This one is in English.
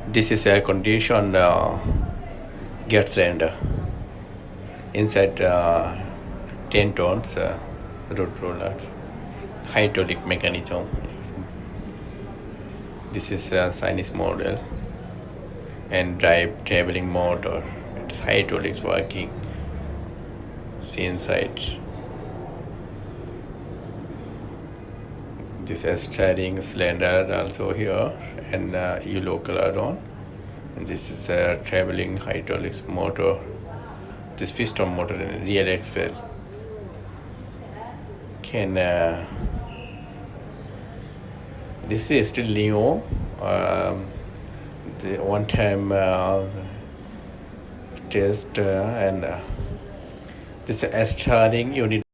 This is air conditioned gas cylinder. Inside 10 tons road rollers, hydraulic mechanism. This is a Chinese model and drive traveling motor. It's hydraulics working. See inside. This is steering cylinder also here and yellow color on. And this is a traveling hydraulics motor. This piston motor in real axle can. This is still new. The one time test and this is steering unit.